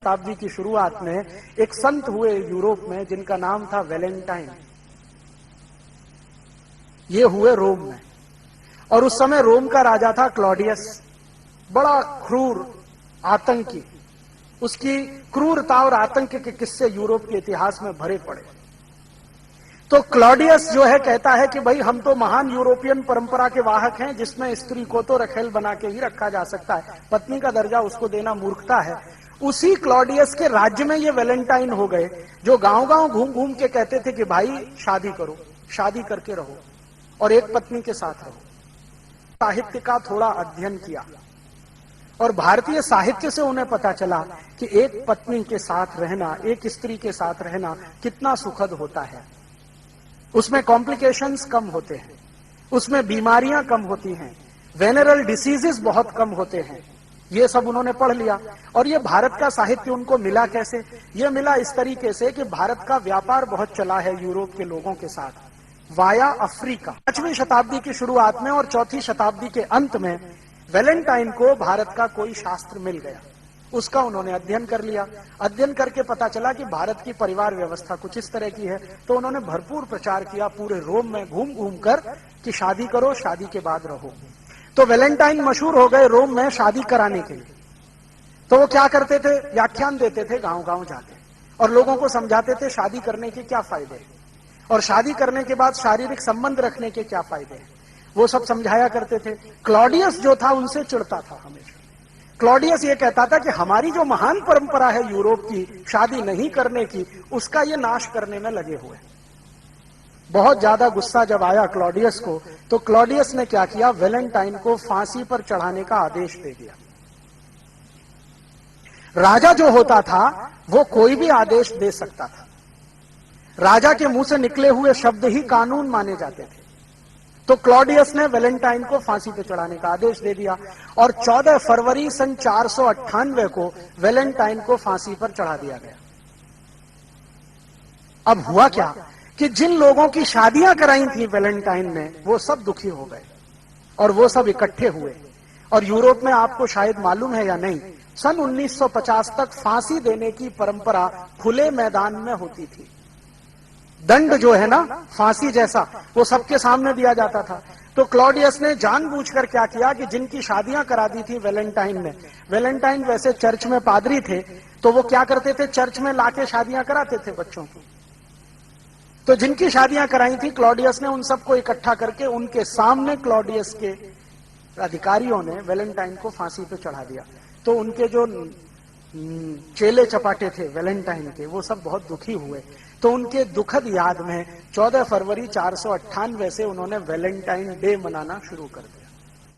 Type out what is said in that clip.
शताब्दी की शुरुआत में एक संत हुए यूरोप में जिनका नाम था वैलेंटाइन। ये हुए रोम में, और उस समय रोम का राजा था क्लॉडियस, बड़ा क्रूर आतंकी। उसकी क्रूरता और आतंक के किस्से यूरोप के इतिहास में भरे पड़े। तो क्लॉडियस जो है कहता है कि भाई हम तो महान यूरोपियन परंपरा के वाहक हैं, जिसमें स्त्री को तो रखेल बना के ही रखा जा सकता है, पत्नी का दर्जा उसको देना मूर्खता है। उसी क्लॉडियस के राज्य में ये वैलेंटाइन हो गए, जो गांव गांव घूम घूम के कहते थे कि भाई शादी करो, शादी करके रहो और एक पत्नी के साथ रहो। साहित्य का थोड़ा अध्ययन किया और भारतीय साहित्य से उन्हें पता चला कि एक पत्नी के साथ रहना, एक स्त्री के साथ रहना कितना सुखद होता है। उसमें कॉम्प्लिकेशंस कम होते हैं, उसमें बीमारियां कम होती हैं, वेनरल डिसीजेस बहुत कम होते हैं। ये सब उन्होंने पढ़ लिया। और ये भारत का साहित्य उनको मिला कैसे? ये मिला इस तरीके से कि भारत का व्यापार बहुत चला है यूरोप के लोगों के साथ वाया अफ्रीका। 5वीं शताब्दी की शुरुआत में और 4वीं शताब्दी के अंत में वैलेंटाइन को भारत का कोई शास्त्र मिल गया। उसका उन्होंने अध्ययन कर लिया। अध्ययन करके पता चला कि भारत की परिवार व्यवस्था कुछ इस तरह की है। तो उन्होंने भरपूर प्रचार किया पूरे रोम में घूम घूम कर कि शादी करो, शादी के बाद रहो। तो वैलेंटाइन मशहूर हो गए रोम में शादी कराने के लिए। तो वो क्या करते थे? व्याख्यान देते थे गांव गांव जाके, और लोगों को समझाते थे शादी करने के क्या फायदे हैं और शादी करने के बाद शारीरिक संबंध रखने के क्या फायदे हैं, वो सब समझाया करते थे। क्लॉडियस जो था उनसे चिढ़ता था हमेशा। क्लॉडियस ये कहता था कि हमारी जो महान परंपरा है यूरोप की शादी नहीं करने की, उसका ये नाश करने में लगे हुए। बहुत ज्यादा गुस्सा जब आया क्लॉडियस को, तो क्लॉडियस ने क्या किया? वैलेंटाइन को फांसी पर चढ़ाने का आदेश दे दिया। राजा जो होता था वो कोई भी आदेश दे सकता था। राजा के मुंह से निकले हुए शब्द ही कानून माने जाते थे। तो क्लॉडियस ने वैलेंटाइन को फांसी पर चढ़ाने का आदेश दे दिया और 14 फरवरी सन 498 को वैलेंटाइन को फांसी पर चढ़ा दिया गया। अब हुआ क्या कि जिन लोगों की शादियां कराई थी वैलेंटाइन ने, वो सब दुखी हो गए और वो सब इकट्ठे हुए। और यूरोप में आपको शायद मालूम है या नहीं, सन 1950 तक फांसी देने की परंपरा खुले मैदान में होती थी। दंड जो है ना, फांसी जैसा, वो सबके सामने दिया जाता था। तो क्लॉडियस ने जानबूझकर क्या किया कि जिनकी शादियां करा दी थी वैलेंटाइन ने, वैलेंटाइन वैसे चर्च में पादरी थे, तो वो क्या करते थे? चर्च में लाके शादियां कराते थे बच्चों की। तो जिनकी शादियां कराई थी, क्लॉडियस ने उन सबको इकट्ठा करके उनके सामने क्लॉडियस के अधिकारियों ने वैलेंटाइन को फांसी पे चढ़ा दिया। तो उनके जो चेले चपाटे थे वैलेंटाइन के, वो सब बहुत दुखी हुए। तो उनके दुखद याद में 14 फरवरी 498 से उन्होंने वैलेंटाइन डे मनाना शुरू कर दिया।